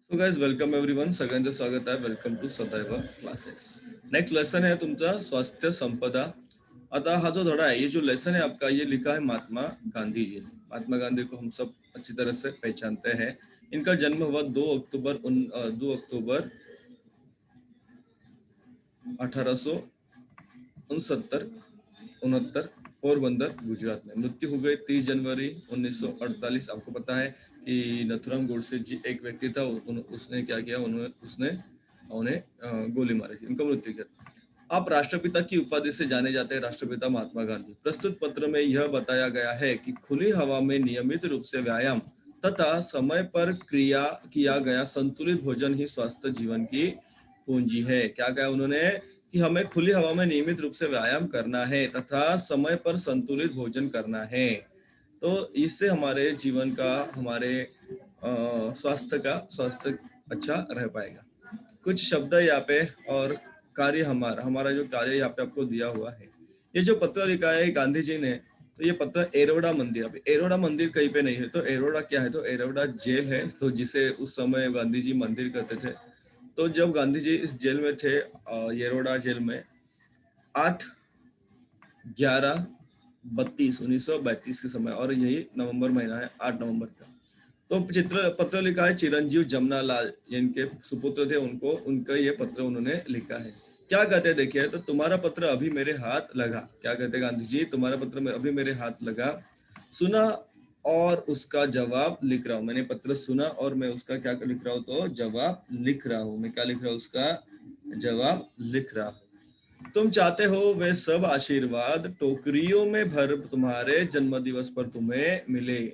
So guys welcome everyone. सगळ्यांचं स्वागत आहे. वेलकम टू सदैव क्लासेस. नेक्स्ट लेसन है तुमचा स्वास्थ्य संपदा. आता हा जो धड़ा है, ये जो लेसन है आपका, ये लिखा है महात्मा गांधी जी ने. महात्मा गांधी को हम सब अच्छी तरह से पहचानते हैं. इनका जन्म हुआ 2 अक्टूबर 1869 पोरबंदर गुजरात में. मृत्यु हो गई 30 जनवरी 1948. आपको पता है कि नथुराम गोडसे जी एक व्यक्ति था. उसने क्या किया, उसने उन्हें गोली मारी थी. उनका मृत्यु किया. आप राष्ट्रपिता की उपाधि से जाने जाते हैं, राष्ट्रपिता महात्मा गांधी. प्रस्तुत पत्र में यह बताया गया है कि खुली हवा में नियमित रूप से व्यायाम तथा समय पर क्रिया किया गया संतुलित भोजन ही स्वस्थ जीवन की पूंजी है. क्या कहा उन्होंने कि हमें खुली हवा में नियमित रूप से व्यायाम करना है तथा समय पर संतुलित भोजन करना है. तो इससे हमारे जीवन का, हमारे स्वास्थ्य अच्छा रह पाएगा. कुछ शब्द यहाँ पे और कार्य, हमारा हमारा जो कार्य यहाँ पे आपको दिया हुआ है. ये जो पत्र लिखा है गांधी जी ने, तो ये पत्र एरोडा मंदिर, अभी एरोडा मंदिर कहीं पे नहीं है. तो एरोडा क्या है, तो एरोडा जेल है. तो जिसे उस समय गांधी जी मंदिर कहते थे. तो जब गांधी जी इस जेल में थे, येरोडा जेल में, 8/11/32 के समय, और यही नवंबर महीना है, 8 नवंबर का. तो पत्र लिखा है चिरंजीव जमनालाल, इनके सुपुत्र थे. उनका ये पत्र उन्होंने लिखा है. क्या कहते हैं देखिए, तो तुम्हारा पत्र अभी मेरे हाथ लगा. क्या कहते हैं गांधी जी, तुम्हारा पत्र में अभी मेरे हाथ लगा, सुना और उसका जवाब लिख रहा हूँ. मैंने पत्र सुना और मैं उसका क्या लिख रहा हूँ, तो जवाब लिख रहा हूँ. मैं क्या लिख रहा हूँ, उसका जवाब लिख रहा हूँ. तुम चाहते हो वे सब आशीर्वाद टोकरियों में भर तुम्हारे जन्मदिवस पर तुम्हें मिले.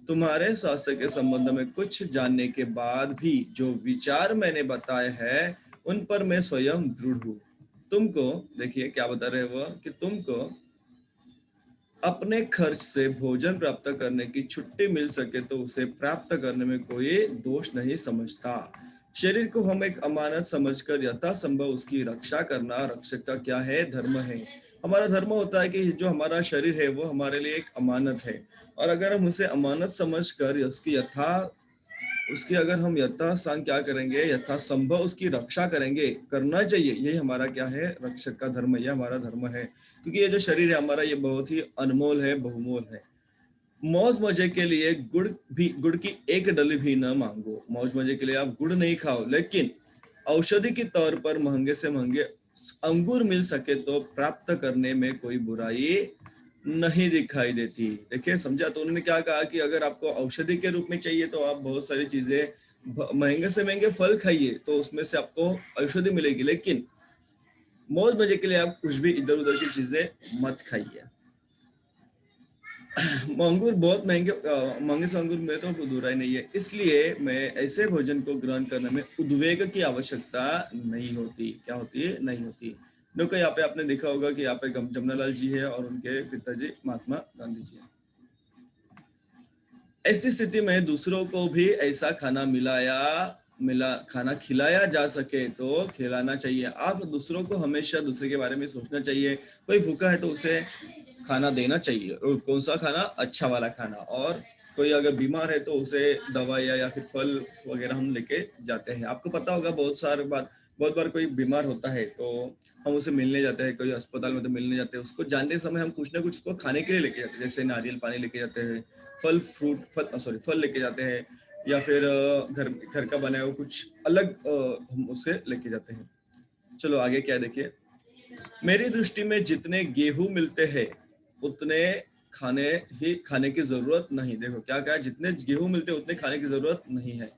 तुम्हारे स्वास्थ्य के संबंध में कुछ जानने के बाद भी जो विचार मैंने बताए हैं उन पर मैं स्वयं दृढ़ हूँ. तुमको, देखिए क्या बता रहे वो, कि तुमको अपने खर्च से भोजन प्राप्त करने की छुट्टी मिल सके तो उसे प्राप्त करने में कोई दोष नहीं समझता. शरीर को हम एक अमानत समझकर यथासंभव उसकी रक्षा करना रक्षक का क्या है, धर्म है. हमारा धर्म होता है कि जो हमारा शरीर है वो हमारे लिए एक अमानत है. और अगर हम उसे अमानत समझकर उसकी अगर हम यथासांग क्या करेंगे, यथासंभव उसकी रक्षा करेंगे, करना चाहिए. यही हमारा क्या है, रक्षक का धर्म. यह हमारा धर्म है. क्योंकि ये जो शरीर है हमारा, ये बहुत ही अनमोल है, बहुमोल है. मौज मजे के लिए गुड़ की एक डली भी न मांगो. मौज मजे के लिए आप गुड़ नहीं खाओ, लेकिन औषधि के तौर पर महंगे से महंगे अंगूर मिल सके तो प्राप्त करने में कोई बुराई नहीं दिखाई देती. देखिए, समझा. तो उन्होंने क्या कहा कि अगर आपको औषधि के रूप में चाहिए तो आप बहुत सारी चीजें, महंगे से महंगे फल खाइए, तो उसमें से आपको औषधि मिलेगी. लेकिन मौज मजे के लिए आप कुछ भी इधर उधर की चीजें मत खाइए. अंगूर बहुत महंगे से अंगूर में तो बुराई नहीं है. इसलिए मैं ऐसे भोजन को ग्रहण करने में उद्वेग की आवश्यकता नहीं होती. क्या होती है, नहीं होती. देखो यहाँ पे आपने देखा होगा कि यहाँ पे जमनालाल जी है और उनके पिताजी महात्मा गांधी जी है. ऐसी स्थिति में दूसरों को भी ऐसा खाना खिलाया जा सके तो खिलाना चाहिए. आप दूसरों को हमेशा दूसरे के बारे में सोचना चाहिए. कोई भूखा है तो उसे खाना देना चाहिए, और कौन सा खाना, अच्छा वाला खाना. और कोई अगर बीमार है तो उसे दवाइयाँ या फिर फल वगैरह हम लेके जाते हैं. आपको पता होगा, बहुत बार कोई बीमार होता है तो हम उसे मिलने जाते हैं. कोई अस्पताल में तो मिलने जाते हैं, उसको जानते समय हम कुछ ना कुछ उसको खाने के लिए लेके जाते हैं. जैसे नारियल पानी लेके जाते हैं, फल लेके जाते हैं, या फिर घर का बनाया हुआ कुछ अलग हम उसे लेके जाते हैं. चलो आगे क्या है देखिए. मेरी दृष्टि में जितने गेहूं मिलते हैं उतने खाने की जरूरत नहीं. देखो क्या कहा, जितने गेहूं मिलते हैं उतने खाने की जरूरत नहीं है.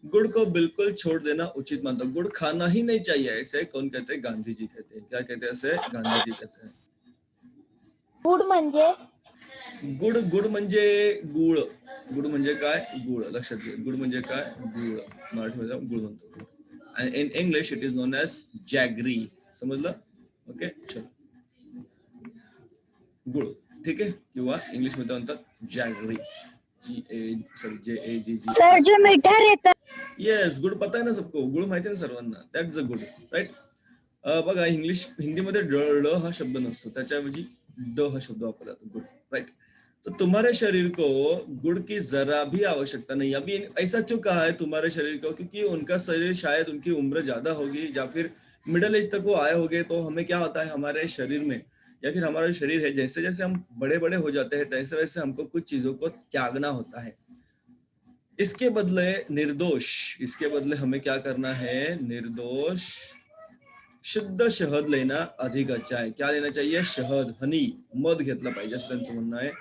गुड़ को बिल्कुल छोड़ देना उचित मानता हूं. गुड़ खाना ही नहीं चाहिए. ऐसे कौन कहते हैं, गांधी जी कहते हैं. क्या कहते हैं, ऐसे गांधी जी कहते हैं. गुड म्हणजे गुड़ म्हणजे गुळ. गुड़ म्हणजे काय, गुळ. लक्षात घ्या, गुड़ म्हणजे काय, गुळ. मराठीमध्ये गुळ म्हणतो. आणि in English it is known as jaggery. समजलं. ओके, चलो. गुळ, ठीक आहे. किंवा इंग्लिश मध्ये म्हणतात जॅगरी. JAGG. सर जो मीठा रहता येस, गुड पता है ना सबको. गुळ माहिती ना सर्वांना. That's a good, right. बघा, हिंदीमध्ये ड हा शब्द नसतो, त्याच्याऐवजी ड हा शब्द वापरला जातो, गुड, राईट. तो तुम्हारे शरीर को गुड़ की जरा भी आवश्यकता नहीं। अभी ऐसा क्यों कहा है तुम्हारे शरीर को? क्योंकि उनका शरीर शायद उनकी उम्र ज्यादा होगी या फिर मिडिल एज तक वो आए होंगे। तो हमें क्या होता है हमारे शरीर में, या फिर हमारा शरीर है, जैसे जैसे हम बड़े बड़े हो जाते हैं तैसे वैसे हमको कुछ चीजों को त्यागना होता है। इसके बदले निर्दोष, इसके बदले हमें क्या करना है? निर्दोष शुद्ध शहद लेना अधिक अच्छा है। क्या लेना चाहिए? शहद, हनी, मध घेतला पाहिजे असं त्यांचं म्हणणं आहे।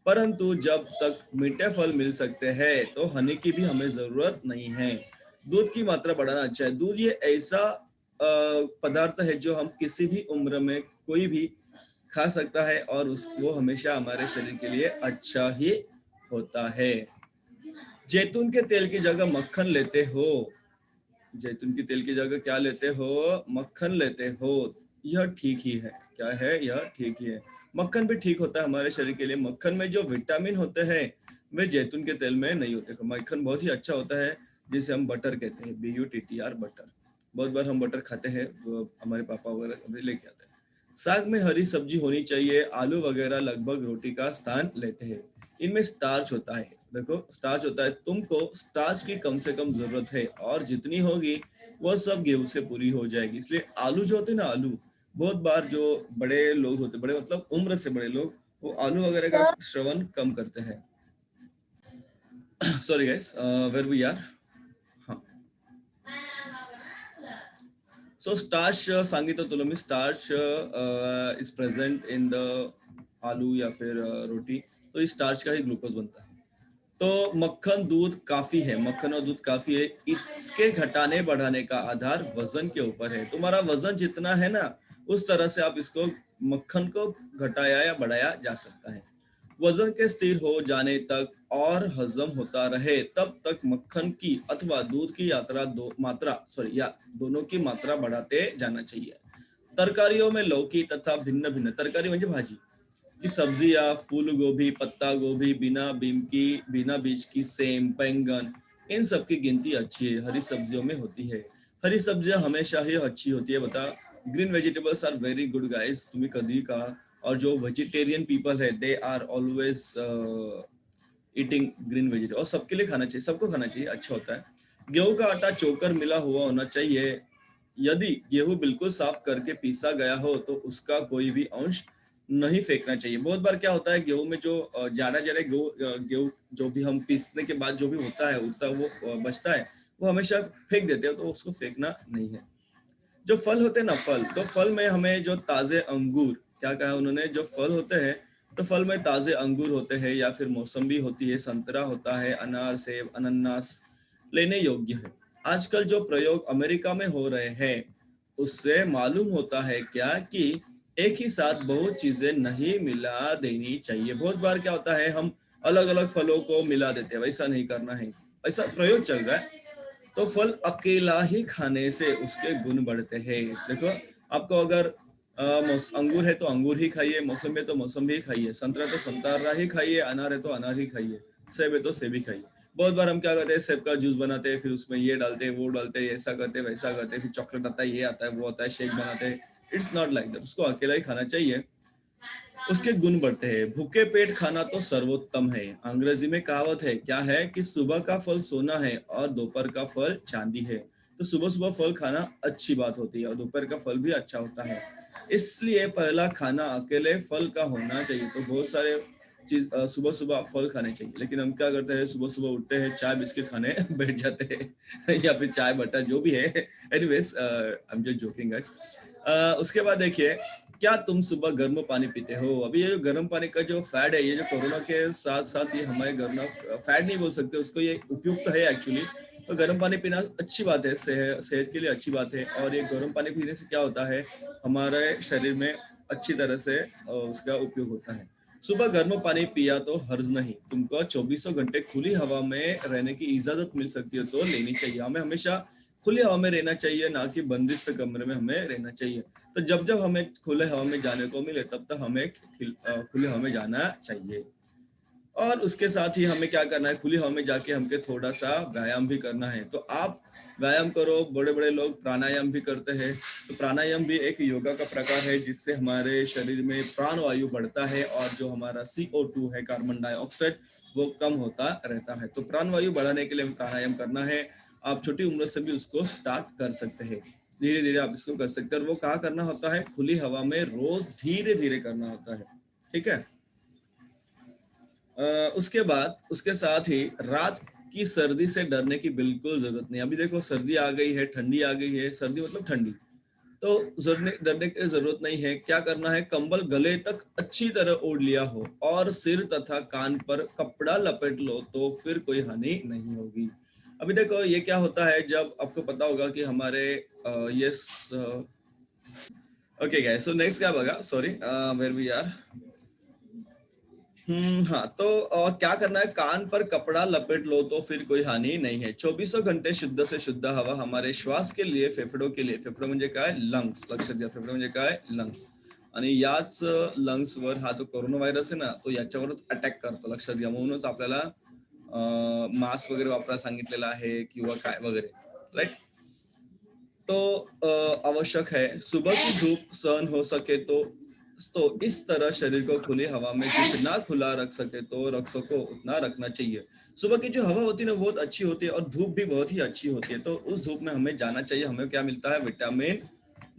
परंतु जब तक मीठे फल मिल सकते हैं तो हनी की भी हमें जरूरत नहीं है। दूध की मात्रा बढ़ाना अच्छा है। दूध ये ऐसा पदार्थ है जो हम किसी भी उम्र में कोई भी खा सकता है और उस वो हमेशा हमारे शरीर के लिए अच्छा ही होता है। जैतून के तेल की जगह मक्खन लेते हो, जैतून की तेल की जगह क्या लेते हो? मक्खन लेते हो। यह ठीक ही है। क्या है? यह ठीक ही है। मक्खन भी ठीक होता है हमारे शरीर के लिए। मक्खन में जो विटामिन होते हैं वे जैतून के तेल में नहीं होते। मक्खन बहुत ही अच्छा होता है जिसे हम बटर कहते हैं, BUTTR, बटर। बहुत बार हम बटर खाते हैं, वो हमारे पापा वगैरह लेके आते हैं। साग में हरी सब्जी होनी चाहिए। आलू वगैरह लगभग रोटी का स्थान लेते हैं। इनमें स्टार्च होता है। देखो स्टार्च होता है, तुमको स्टार्च की कम से कम जरूरत है और जितनी होगी वो सब गेहूं से पूरी हो जाएगी। इसलिए आलू जो होते हैं ना, आलू, बहुत बार जो बड़े लोग होते, बड़े मतलब उम्र से बड़े लोग, वो आलू वगैरह का सर श्रवण कम करते हैं। Sorry guys, where we are. हाँ, सो स्टार्च सांगितलं तुला मी, starch is present in the aloo या फिर रोटी। तो इस स्टार्च का ही ग्लूकोज बनता है। तो मक्खन दूध काफी है, मक्खन और दूध काफी है। इसके घटाने बढ़ाने का आधार वजन के ऊपर है। तुम्हारा वजन जितना है ना, उस तरह से आप इसको मक्खन को घटाया या बढ़ाया जा सकता है। वजन के स्थिर हो जाने तक और हजम होता रहे तब तक मक्खन की अथवा दूध की या दोनों की मात्रा बढ़ाते जाना चाहिए। तरकारियों में लौकी तथा भिन्न भिन्न तरकारी म्हणजे भाजी की सब्जियां, फूल गोभी, पत्ता गोभी, बिना बीज की सेम, बैंगन, इन सब की गिनती अच्छी है, हरी सब्जियों में होती है। हरी सब्जियां हमेशा ही अच्छी होती है। बता, green vegetables are very good guys, तुम्हें कभी कहा। और जो वेजिटेरियन पीपल है they are always eating green vegetable, और सबके लिए खाना चाहिए, सबको खाना चाहिए, अच्छा होता है। गेहूं का आटा चोकर मिला हुआ होना चाहिए। यदि गेहूं बिल्कुल साफ करके पीसा गया हो तो उसका कोई भी अंश नहीं फेंकना चाहिए। बहुत बार क्या होता है गेहूं में जो ज्यादा ज्यादा गेहूं जो भी हम पीसने के बाद जो भी होता है उतना वो बचता है, वो हमेशा फेंक देते हो, तो उसको फेंकना नहीं है। जो फल होते हैं ना, फल, तो फल में हमें जो ताजे अंगूर, क्या कहा उन्होंने, जो फल होते हैं तो फल में ताजे अंगूर होते हैं या फिर मौसम्बी होती है, संतरा होता है, अनार, सेब, अनानास लेने योग्य है। आजकल जो प्रयोग अमेरिका में हो रहे हैं उससे मालूम होता है क्या कि एक ही साथ बहुत चीजें नहीं मिला देनी चाहिए। बहुत बार क्या होता है हम अलग अलग फलों को मिला देते हैं, वैसा नहीं करना है। ऐसा प्रयोग चल रहा है। तो फल अकेला ही खाने से उसके गुण बढ़ते हैं। देखो, आपको अगर अंगूर है तो अंगूर ही खाइए, मौसम है तो मौसम ही खाइए, संतरा तो संतरा ही खाइए, अनार है तो अनार ही खाइए, सेब है तो सेब ही खाइए। बहुत बार हम क्या करते हैं, सेब का जूस बनाते हैं, फिर उसमें ये डालते हैं, वो डालते हैं, ऐसा करते हैं, वैसा करते हैं, फिर चॉकलेट आता है, ये आता है, वो आता है, शेक बनाते हैं। It's not like that. उसको अकेला ही खाना चाहिए, उसके गुण बढ़ते हैं। भूखे पेट खाना तो सर्वोत्तम है। अंग्रेजी में कहावत है, क्या है कि सुबह का फल सोना है और दोपहर का फल चांदी है। तो सुबह सुबह फल खाना अच्छी बात होती है और दोपहर का फल भी अच्छा होता है। इसलिए पहला खाना अकेले फल का होना चाहिए। तो बहुत सारे चीज सुबह सुबह फल खाने चाहिए, लेकिन हम क्या करते हैं, सुबह सुबह उठते हैं, चाय बिस्किट खाने बैठ जाते हैं या फिर चाय बटर जो भी है। Anyways, I am just joking guys. उसके बाद देखिए, क्या तुम सुबह गर्म पानी पीते हो? अभी ये जो गर्म पानी का जो फैड है, ये जो कोरोना के साथ साथ ये हमारे घर में, फैड नहीं बोल सकते उसको, ये उपयुक्त है एक्चुअली। तो गर्म पानी पीना अच्छी बात है, सेहत के लिए अच्छी बात है। और ये गर्म पानी पीने से क्या होता है, हमारे शरीर में अच्छी तरह से उसका उपयोग होता है। सुबह गर्म पानी पिया तो हर्ज नहीं, तुमको 24 घंटे खुली हवा में रहने की इजाजत मिल सकती है तो लेनी चाहिए। हमें हमेशा खुली हवा में रहना चाहिए, ना कि बंदिस्त कमरे में हमें रहना चाहिए। तो जब जब हमें खुले हवा में जाने को मिले तब तक हमें खुले हवा में जाना चाहिए। और उसके साथ ही हमें क्या करना है, खुली हवा में जाके हमके थोड़ा सा व्यायाम भी करना है। तो आप व्यायाम करो, बड़े बड़े लोग प्राणायाम भी करते हैं। तो प्राणायाम भी एक योगा का प्रकार है जिससे हमारे शरीर में प्राण वायु बढ़ता है और जो हमारा CO2 है, कार्बन डाइऑक्साइड, वो कम होता रहता है। तो प्राण वायु बढ़ाने के लिए हमें प्राणायाम करना है। आप छोटी उम्र से भी उसको स्टार्ट कर सकते हैं, धीरे धीरे आप इसको कर सकते हैं। और वो कहाँ करना होता है, खुली हवा में रोज धीरे धीरे करना होता है, ठीक है। उसके बाद उसके साथ ही रात की सर्दी से डरने की बिल्कुल जरूरत नहीं। अभी देखो सर्दी आ गई है, ठंडी आ गई है, सर्दी मतलब ठंडी, तो डरने की जरूरत नहीं है। क्या करना है, कंबल गले तक अच्छी तरह ओढ़ लिया हो और सिर तथा कान पर कपड़ा लपेट लो तो फिर कोई हानि नहीं होगी। अभी देखो ये क्या होता है, जब आपको पता होगा कि हमारे ये ओके गाइस, सो नेक्स्ट क्या होगा, सॉरी वेयर वी आर। हाँ, तो क्या करना है, कान पर कपड़ा लपेट लो तो फिर कोई हानि नहीं है। 24 घंटे शुद्ध से शुद्ध हवा हमारे श्वास के लिए, फेफड़ों के लिए, फेफड़ं म्हणजे काय, लंग्स, लक्षात घ्या, फेफड़ं म्हणजे काय, लंग्स, आणि याच लंग्सवर हा जो कोरोना व्हायरस आहे ना, तो याच्यावरच अटॅक करतो, लक्षात घ्या। म्हणूनच आपल्याला मास्क वगैरे वापरायला सांगितलेलं आहे किंवा काय वगैरे, राईट। तो आवश्यक है। सुबह की धूप सहन हो सके तो इस तरह शरीर को खुली हवा में जितना खुला रख सके तो रख सको उतना रखना चाहिए। सुबह की जो हवा होती है ना बहुत अच्छी होती है और धूप भी बहुत ही अच्छी होती है। तो उस धूप में हमें जाना चाहिए। हमें क्या मिलता है, विटामिन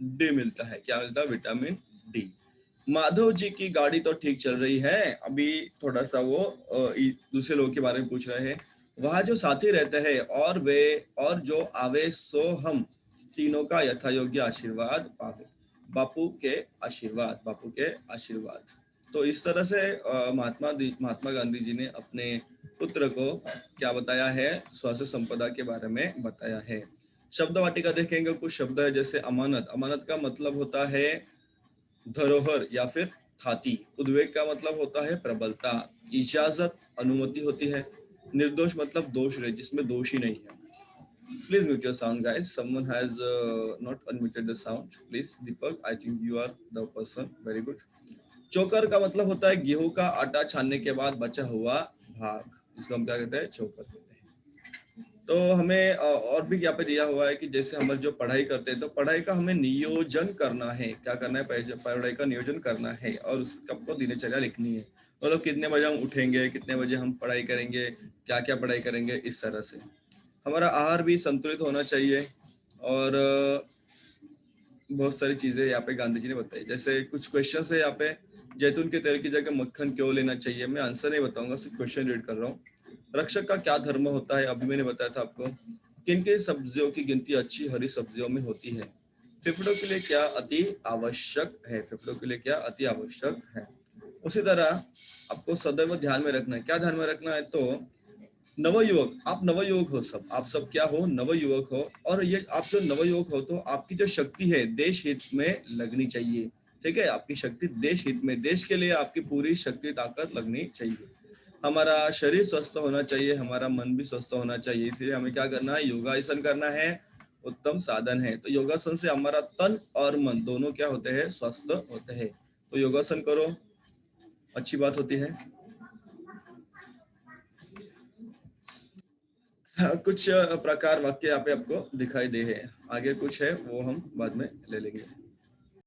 डी मिलता है। क्या मिलता है, विटामिन डी। माधव जी की गाड़ी तो ठीक चल रही है। अभी थोड़ा सा वो दूसरे लोगों के बारे में पूछ रहे हैं। वहाँ जो साथी रहते हैं और वे और जो आवे सो हम तीनों का यथा योग्य आशीर्वाद पावे। बापू के आशीर्वाद, बापू के आशीर्वाद। तो इस तरह से महात्मा गांधी जी ने अपने पुत्र को क्या बताया है, स्वास्थ्य संपदा के बारे में बताया है। शब्द वाटिका देखेंगे, कुछ शब्द है जैसे अमानत। अमानत का मतलब होता है धरोहर या फिर थाती। उद्वेग का मतलब होता है प्रबलता। इजाजत अनुमति होती है। निर्दोष मतलब दोष रहित, जिसमें दोष ही नहीं है। Please mute your sound, guys. Someone has not unmuted the sound. Please, Deepak. I think you are the person. Very good. चोकर का मतलब होता है गेहूं का आटा छानने के बाद बचा हुआ भाग, इसको हम क्या कहते हैं, चोकर कहते हैं। तो हमें और भी यहाँ पे दिया हुआ है कि जैसे हम जो पढ़ाई करते हैं तो पढ़ाई का हमें नियोजन करना है। क्या करना है, पढ़ाई का नियोजन करना है और उसका आपको दिनचर्या लिखनी है। मतलब कितने बजे हम उठेंगे, कितने बजे हम पढ़ाई करेंगे, क्या क्या पढ़ाई करेंगे, इस तरह से। हमारा आहार भी संतुलित होना चाहिए। और बहुत सारी चीजें यहाँ पे गांधी जी ने बताई। जैसे कुछ क्वेश्चन है यहाँ पे, जैतून के तेल की जगह मक्खन क्यों लेना चाहिए। मैं आंसर नहीं बताऊंगा, सिर्फ क्वेश्चन रीड कर रहा हूँ। रक्षक का क्या धर्म होता है, अभी मैंने बताया था आपको। किन किन सब्जियों की गिनती अच्छी हरी सब्जियों में होती है। फेफड़ों के लिए क्या अति आवश्यक है, फेफड़ों के लिए क्या अति आवश्यक है। उसी तरह आपको सदैव ध्यान में रखना है। क्या ध्यान में रखना है, तो नवयुवक, आप नवयुवक हो, सब आप सब क्या हो, नवयुवक हो। और ये आप जो नवयुवक हो तो आपकी जो शक्ति है देश हित में लगनी चाहिए। ठीक है, आपकी शक्ति देश हित में, देश के लिए आपकी पूरी शक्ति ताकत लगनी चाहिए। हमारा शरीर स्वस्थ होना चाहिए, हमारा मन भी स्वस्थ होना चाहिए। इसलिए हमें क्या करना है, योगासन करना है, उत्तम साधन है। तो योगासन से हमारा तन और मन दोनों क्या होते हैं, स्वस्थ होते हैं। तो योगासन करो, अच्छी बात होती है। कुछ प्रकार वाक्य यहाँ पे आपको दिखाई दे है। आगे कुछ है वो हम बाद में ले लेंगे।